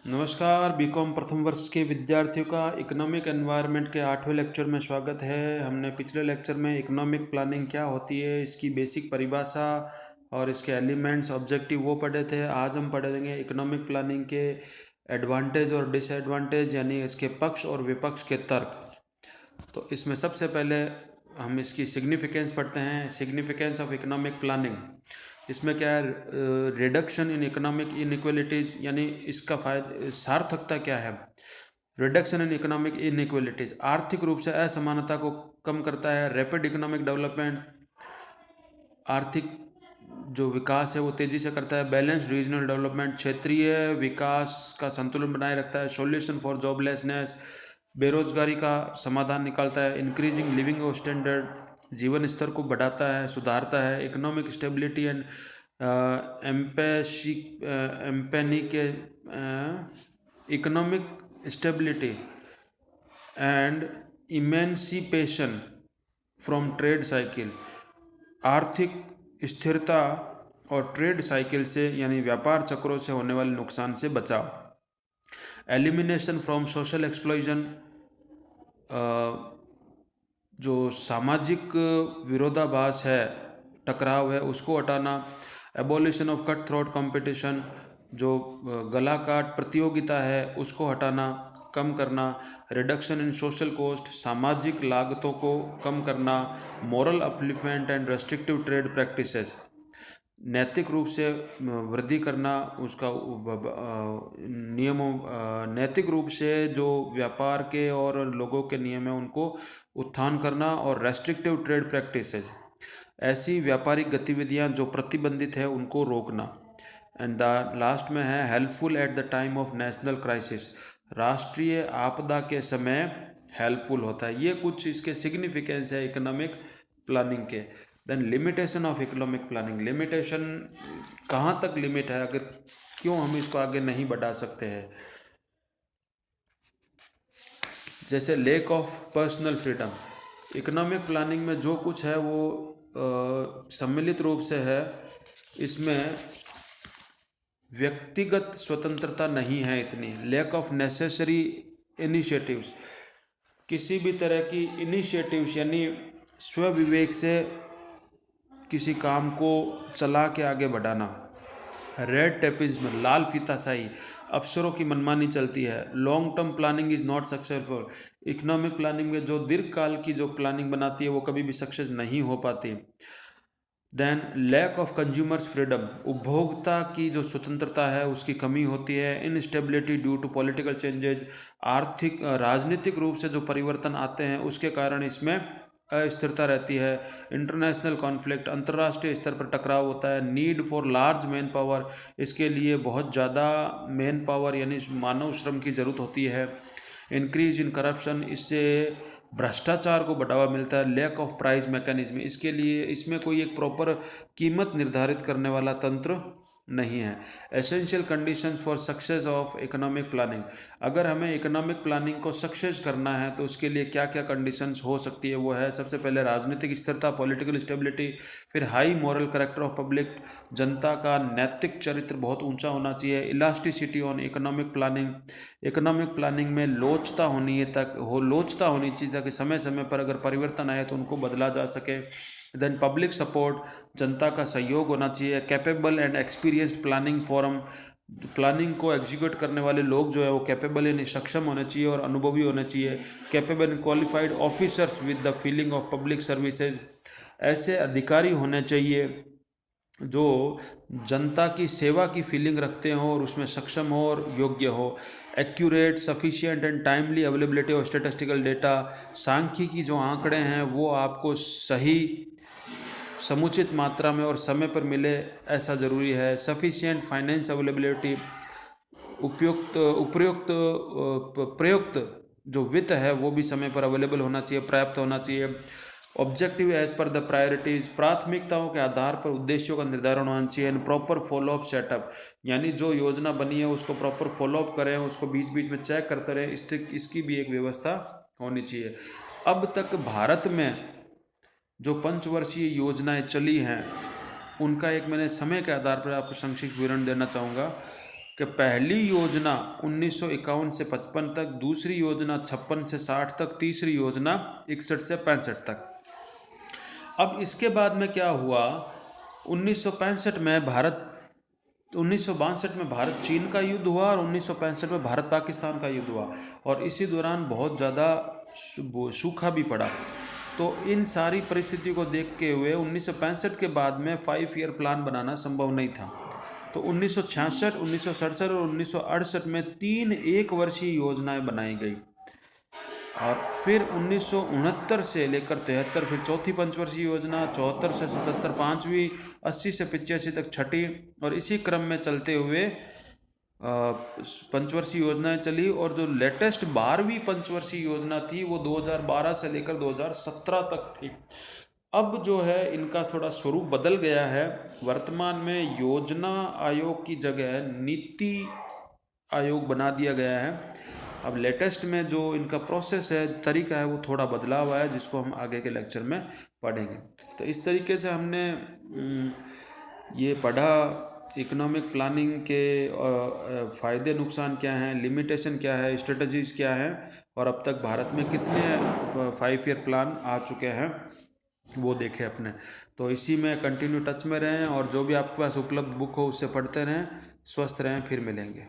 नमस्कार, बीकॉम प्रथम वर्ष के विद्यार्थियों का इकोनॉमिक एनवायरनमेंट के 8वें लेक्चर में स्वागत है। हमने पिछले लेक्चर में इकोनॉमिक प्लानिंग क्या होती है, इसकी बेसिक परिभाषा और इसके एलिमेंट्स, ऑब्जेक्टिव वो पढ़े थे। आज हम पढ़ेंगे इकोनॉमिक प्लानिंग के एडवांटेज और डिसएडवांटेज, यानी इसके पक्ष और विपक्ष के तर्क। तो इसमें सबसे पहले हम इसकी सिग्निफिकेंस पढ़ते हैं। सिग्निफिकेंस ऑफ इकोनॉमिक प्लानिंग, इसमें क्या है, रिडक्शन इन इकोनॉमिक इनइक्वलिटीज़, यानी इसका सार्थकता क्या है। रिडक्शन इन इकोनॉमिक इनइक्वलिटीज़ आर्थिक रूप से असमानता को कम करता है। रैपिड इकोनॉमिक डेवलपमेंट, आर्थिक जो विकास है वो तेज़ी से करता है। बैलेंस रीजनल डेवलपमेंट, क्षेत्रीय विकास का संतुलन बनाए रखता है। सॉल्यूशन फॉर जॉबलेसनेस, बेरोजगारी का समाधान निकालता है। इंक्रीजिंग लिविंग स्टैंडर्ड, जीवन स्तर को बढ़ाता है, सुधारता है। इकोनॉमिक स्टेबिलिटी एंड एम्पेनी के economic stability and emancipation from trade cycle, आर्थिक स्थिरता और ट्रेड साइकिल से यानी व्यापार चक्रों से होने वाले नुकसान से बचाव। एलिमिनेशन फ्रॉम सोशल एक्सप्लॉइजन, जो सामाजिक विरोधाभास है, टकराव है, उसको हटाना। Abolition of cut throat competition, जो गला काट प्रतियोगिता है उसको हटाना, कम करना। रिडक्शन इन सोशल कॉस्ट, सामाजिक लागतों को कम करना। Moral upliftment and restrictive trade practices, नैतिक रूप से वृद्धि करना, उसका नियमों, नैतिक रूप से जो व्यापार के और लोगों के नियम हैं उनको उत्थान करना। और रेस्ट्रिक्टिव ट्रेड प्रैक्टिसेस, ऐसी व्यापारिक गतिविधियां जो प्रतिबंधित है उनको रोकना। एंड द लास्ट में है helpful at the time of national crisis, राष्ट्रीय आपदा के समय हेल्पफुल होता है। ये कुछ इसके सिग्निफिकेंस है इकोनॉमिक प्लानिंग के। Then limitation of economic planning, limitation कहाँ तक लिमिट है, अगर क्यों हम इसको आगे नहीं बढ़ा सकते हैं। जैसे lake of personal freedom, economic planning में जो कुछ है वो सम्मिलित रूप से है, इसमें व्यक्तिगत स्वतंत्रता नहीं है इतनी। लैक ऑफ नेसेसरी इनिशिएटिव्स, किसी भी तरह की इनिशिएटिव्स यानी स्वविवेक से किसी काम को चला के आगे बढ़ाना। रेड टेपिज्म, लाल फीताशाही, अफसरों की मनमानी चलती है। Long term planning is not successful, economic planning में जो दीर्घकाल की जो प्लानिंग बनाती है वो कभी भी सक्सेस नहीं हो पाती। Then lack of consumers freedom, उपभोक्ता की जो स्वतंत्रता है उसकी कमी होती है। Instability due to political changes, आर्थिक राजनीतिक रूप से जो परिवर्तन आते हैं उसके कारण इसमें अस्थिरता रहती है। इंटरनेशनल कॉन्फ्लिक्ट, अंतर्राष्ट्रीय स्तर पर टकराव होता है। Need for large man power, इसके लिए बहुत ज़्यादा मैन पावर यानी मानव श्रम की ज़रूरत होती है। इंक्रीज इन करप्शन, इससे भ्रष्टाचार को बढ़ावा मिलता है। लैक ऑफ प्राइस मैकेनिज्म, इसके लिए इसमें कोई एक प्रॉपर कीमत निर्धारित करने वाला तंत्र नहीं है। Essential conditions for success of economic planning, अगर हमें इकोनॉमिक प्लानिंग को सक्सेस करना है तो उसके लिए क्या क्या कंडीशंस हो सकती है, वो है सबसे पहले राजनीतिक स्थिरता, पॉलिटिकल स्टेबिलिटी। फिर high moral character of public, जनता का नैतिक चरित्र बहुत ऊंचा होना चाहिए। Elasticity on economic planning, economic planning में लोचता होनी चाहिए ताकि समय समय पर अगर परिवर्तन आए तो उनको बदला जा सके। देन पब्लिक सपोर्ट, जनता का सहयोग होना चाहिए। Capable and experienced planning forum, planning को एग्जीक्यूट करने वाले लोग जो है वो कैपेबल यानी सक्षम होने चाहिए और अनुभवी होने चाहिए। Capable and qualified officers with the feeling of public services, ऐसे अधिकारी होने चाहिए जो जनता की सेवा की फीलिंग रखते हो और उसमें सक्षम हो और योग्य हो। Accurate, sufficient and timely availability of statistical data, सांख्यिकी जो आंकड़े हैं वो आपको सही, समुचित मात्रा में और समय पर मिले, ऐसा ज़रूरी है। सफिशिएंट फाइनेंस अवेलेबिलिटी, प्रयुक्त जो वित्त है वो भी समय पर अवेलेबल होना चाहिए, प्राप्त होना चाहिए। Objective as per the priorities, प्राथमिकताओं के आधार पर उद्देश्यों का निर्धारण होना चाहिए। एंड प्रॉपर फॉलोअप सेटअप, यानी जो योजना बनी है उसको प्रॉपर फॉलोअप करें, उसको बीच बीच में चेक करते रहें, इसकी भी एक व्यवस्था होनी चाहिए। अब तक भारत में जो पंचवर्षीय योजनाएं चली हैं उनका एक मैंने समय के आधार पर आपको संक्षिप्त विवरण देना चाहूँगा। कि पहली योजना 1951 से 55 तक, दूसरी योजना 56 से 60 तक, तीसरी योजना 61 से 65 तक। अब इसके बाद में क्या हुआ, 1962 में भारत चीन का युद्ध हुआ और 1965 में भारत पाकिस्तान का युद्ध हुआ, और इसी दौरान बहुत ज़्यादा सूखा भी पड़ा। तो इन सारी परिस्थितियों को देखते हुए 1965 के बाद में 5 ईयर प्लान बनाना संभव नहीं था। तो 1966, 1967 और 1968 में 3 एक वर्षीय योजनाएं बनाई गई, और फिर 1969 से लेकर 73 फिर चौथी पंचवर्षीय योजना, 74 से 77 पाँचवीं, 80 से 85 तक छठी, और इसी क्रम में चलते हुए पंचवर्षीय योजनाएं चली। और जो लेटेस्ट 12वीं पंचवर्षीय योजना थी वो 2012 से लेकर 2017 तक थी। अब जो है इनका थोड़ा स्वरूप बदल गया है। वर्तमान में योजना आयोग की जगह नीति आयोग बना दिया गया है। अब लेटेस्ट में जो इनका प्रोसेस है, तरीका है, वो थोड़ा बदला हुआ है, जिसको हम आगे के लेक्चर में पढ़ेंगे। तो इस तरीके से हमने ये पढ़ा इकोनॉमिक प्लानिंग के फ़ायदे नुकसान क्या हैं, लिमिटेशन क्या है, स्ट्रेटजीज़ क्या हैं, और अब तक भारत में कितने 5 ईयर प्लान आ चुके हैं वो देखें अपने। तो इसी में कंटिन्यू टच में रहें, और जो भी आपके पास उपलब्ध बुक हो उससे पढ़ते रहें। स्वस्थ रहें, फिर मिलेंगे।